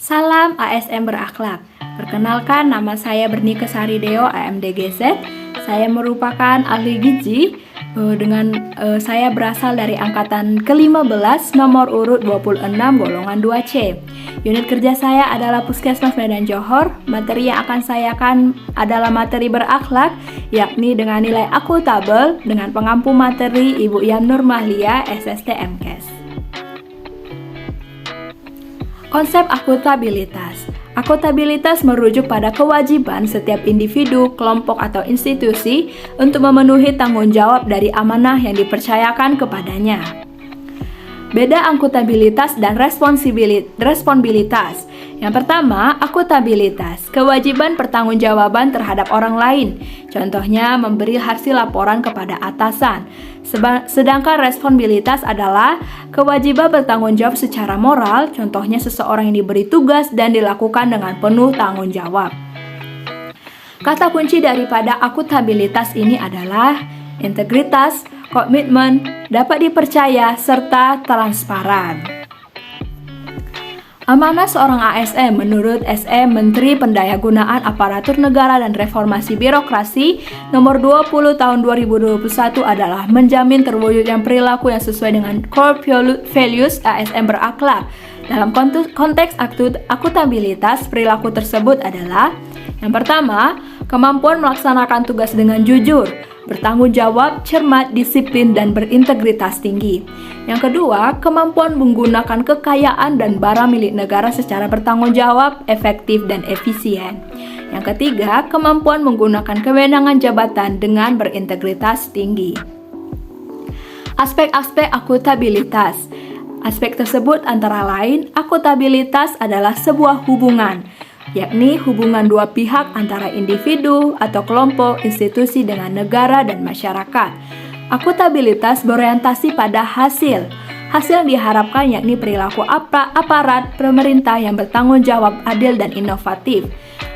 Salam ASN berakhlak. Perkenalkan, nama saya Berni Kesarideo, AMDGZ. Saya merupakan ahli gizi. Saya berasal dari angkatan ke-15 nomor urut 26 golongan 2C. Unit kerja saya adalah Puskesmas Medan Johor. Materi yang akan saya adalah materi berakhlak, yakni dengan nilai akuntabel dengan pengampu materi Ibu Yam Nur Mahlia, SST MKes. Konsep akuntabilitas. Akuntabilitas merujuk pada kewajiban setiap individu, kelompok, atau institusi untuk memenuhi tanggung jawab dari amanah yang dipercayakan kepadanya. Beda akuntabilitas dan responsibilitas. Yang pertama, akuntabilitas, kewajiban pertanggungjawaban terhadap orang lain. Contohnya, memberi hasil laporan kepada atasan. Sedangkan responsibilitas adalah kewajiban bertanggung jawab secara moral, contohnya seseorang yang diberi tugas dan dilakukan dengan penuh tanggung jawab. Kata kunci daripada akuntabilitas ini adalah integritas, komitmen, dapat dipercaya, serta transparan. Amanah seorang ASN menurut SM Menteri Pendayagunaan Aparatur Negara dan Reformasi Birokrasi nomor 20 tahun 2021 adalah menjamin terwujudnya perilaku yang sesuai dengan core values ASN berakhlak. Dalam konteks akuntabilitas, perilaku tersebut adalah: yang pertama, kemampuan melaksanakan tugas dengan jujur, bertanggung jawab, cermat, disiplin, dan berintegritas tinggi. Yang kedua, kemampuan menggunakan kekayaan dan barang milik negara secara bertanggung jawab, efektif, dan efisien. Yang ketiga, kemampuan menggunakan kewenangan jabatan dengan berintegritas tinggi. Aspek-aspek akuntabilitas. Aspek tersebut antara lain, akuntabilitas adalah sebuah hubungan, yakni hubungan dua pihak antara individu atau kelompok, institusi dengan negara dan masyarakat. Akuntabilitas berorientasi pada hasil. Hasil yang diharapkan yakni perilaku aparat pemerintah yang bertanggung jawab, adil, dan inovatif.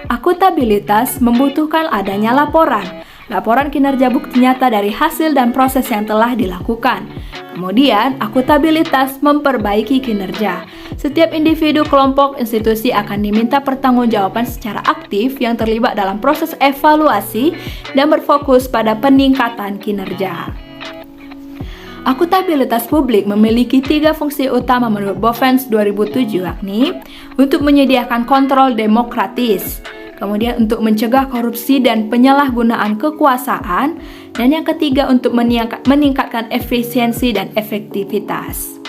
Akuntabilitas membutuhkan adanya laporan kinerja bukti nyata dari hasil dan proses yang telah dilakukan. Kemudian, akuntabilitas memperbaiki kinerja. Setiap individu, kelompok, institusi akan diminta pertanggungjawaban secara aktif yang terlibat dalam proses evaluasi dan berfokus pada peningkatan kinerja. Akuntabilitas publik memiliki 3 fungsi utama menurut Bovens 2007, yakni untuk menyediakan kontrol demokratis, kemudian untuk mencegah korupsi dan penyalahgunaan kekuasaan, dan yang ketiga untuk meningkatkan efisiensi dan efektivitas.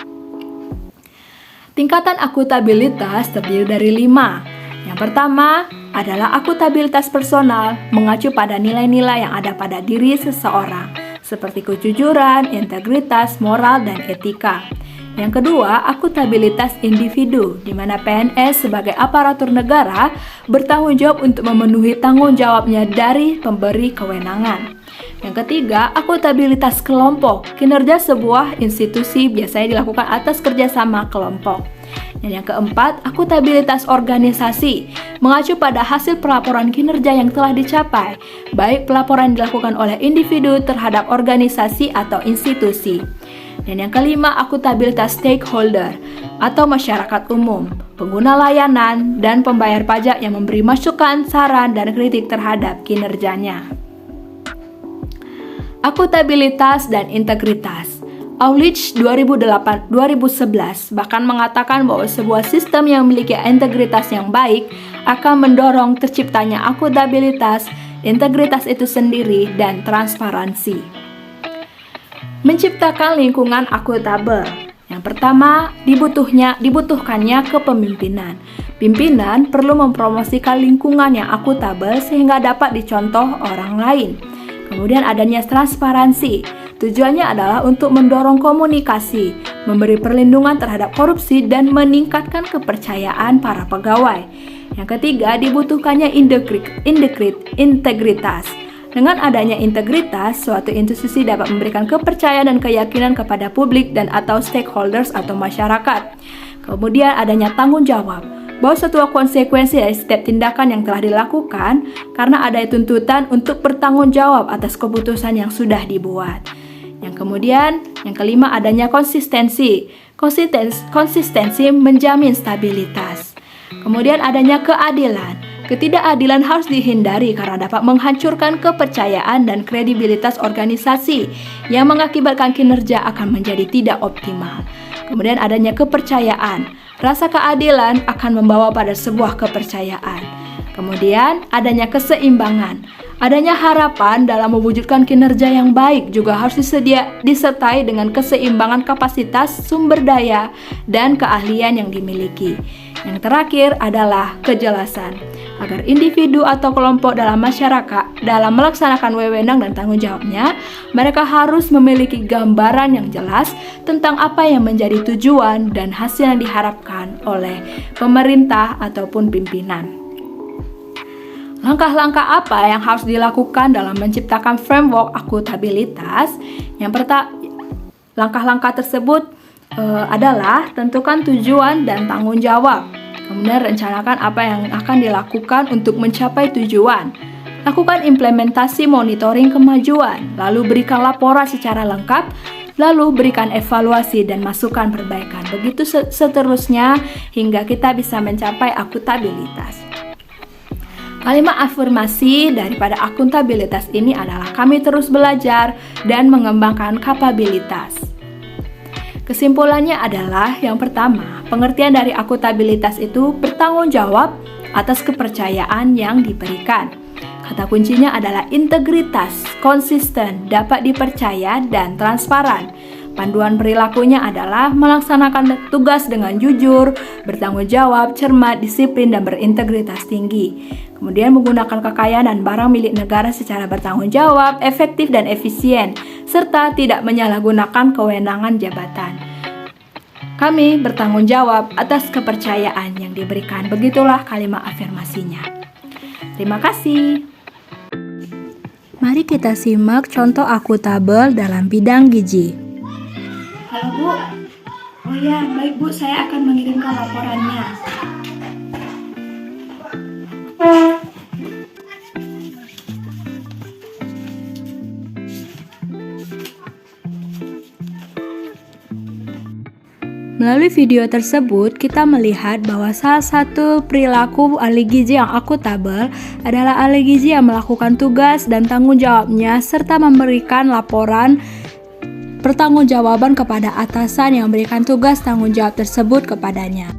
Tingkatan akuntabilitas terdiri dari 5. Yang pertama adalah akuntabilitas personal, mengacu pada nilai-nilai yang ada pada diri seseorang, seperti kejujuran, integritas, moral, dan etika. Yang kedua, akuntabilitas individu, di mana PNS sebagai aparatur negara bertanggung jawab untuk memenuhi tanggung jawabnya dari pemberi kewenangan. Yang ketiga, akuntabilitas kelompok, kinerja sebuah institusi biasanya dilakukan atas kerjasama kelompok. Dan yang keempat, akuntabilitas organisasi, mengacu pada hasil pelaporan kinerja yang telah dicapai, baik pelaporan dilakukan oleh individu terhadap organisasi atau institusi. Dan yang kelima, akuntabilitas stakeholder atau masyarakat umum, pengguna layanan, dan pembayar pajak yang memberi masukan, saran, dan kritik terhadap kinerjanya. Akuntabilitas dan integritas. Aulich 2011 bahkan mengatakan bahwa sebuah sistem yang memiliki integritas yang baik akan mendorong terciptanya akuntabilitas, integritas itu sendiri, dan transparansi. Menciptakan lingkungan akuntabel. Yang pertama, dibutuhkannya kepemimpinan. Pimpinan perlu mempromosikan lingkungan yang akuntabel sehingga dapat dicontoh orang lain. Kemudian adanya transparansi. Tujuannya adalah untuk mendorong komunikasi, memberi perlindungan terhadap korupsi, dan meningkatkan kepercayaan para pegawai. Yang ketiga, dibutuhkannya integritas. Dengan adanya integritas, suatu institusi dapat memberikan kepercayaan dan keyakinan kepada publik dan atau stakeholders atau masyarakat. Kemudian adanya tanggung jawab, bahwa suatu konsekuensi dari setiap tindakan yang telah dilakukan karena ada tuntutan untuk bertanggung jawab atas keputusan yang sudah dibuat. Yang kelima adanya konsistensi. Konsistensi menjamin stabilitas. Kemudian adanya keadilan. Ketidakadilan harus dihindari karena dapat menghancurkan kepercayaan dan kredibilitas organisasi yang mengakibatkan kinerja akan menjadi tidak optimal. Kemudian adanya kepercayaan. Rasa keadilan akan membawa pada sebuah kepercayaan. Kemudian adanya keseimbangan. Adanya harapan dalam mewujudkan kinerja yang baik juga harus disertai dengan keseimbangan kapasitas, sumber daya, dan keahlian yang dimiliki. Yang terakhir adalah kejelasan. Agar individu atau kelompok dalam masyarakat dalam melaksanakan wewenang dan tanggung jawabnya, mereka harus memiliki gambaran yang jelas tentang apa yang menjadi tujuan dan hasil yang diharapkan oleh pemerintah ataupun pimpinan. Langkah-langkah apa yang harus dilakukan dalam menciptakan framework akuntabilitas? Langkah-langkah tersebut adalah tentukan tujuan dan tanggung jawab. Kemudian rencanakan apa yang akan dilakukan untuk mencapai tujuan. Lakukan implementasi monitoring kemajuan, lalu berikan laporan secara lengkap, lalu berikan evaluasi dan masukan perbaikan. Begitu seterusnya hingga kita bisa mencapai akuntabilitas. Kalimat afirmasi daripada akuntabilitas ini adalah kami terus belajar dan mengembangkan kapabilitas. Kesimpulannya adalah yang pertama, pengertian dari akuntabilitas itu bertanggung jawab atas kepercayaan yang diberikan. Kata kuncinya adalah integritas, konsisten, dapat dipercaya, dan transparan. Panduan perilakunya adalah melaksanakan tugas dengan jujur, bertanggung jawab, cermat, disiplin, dan berintegritas tinggi. Kemudian menggunakan kekayaan dan barang milik negara secara bertanggung jawab, efektif, dan efisien, serta tidak menyalahgunakan kewenangan jabatan. Kami bertanggung jawab atas kepercayaan yang diberikan. Begitulah kalimat afirmasinya. Terima kasih. Mari kita simak contoh akuntabel dalam bidang gizi. Halo Bu. Oh ya, baik Bu, saya akan mengirimkan laporannya. Melalui video tersebut, kita melihat bahwa salah satu perilaku ahli gizi yang akuntabel adalah ahli gizi yang melakukan tugas dan tanggung jawabnya serta memberikan laporan pertanggungjawaban kepada atasan yang memberikan tugas tanggung jawab tersebut kepadanya.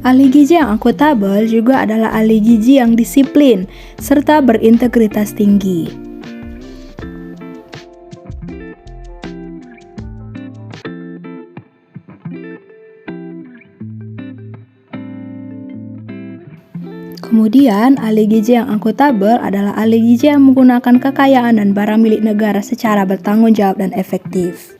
Ahli gizi yang akuntabel juga adalah ahli gizi yang disiplin serta berintegritas tinggi. Kemudian, ahli gizi yang akuntabel adalah ahli gizi yang menggunakan kekayaan dan barang milik negara secara bertanggung jawab dan efektif.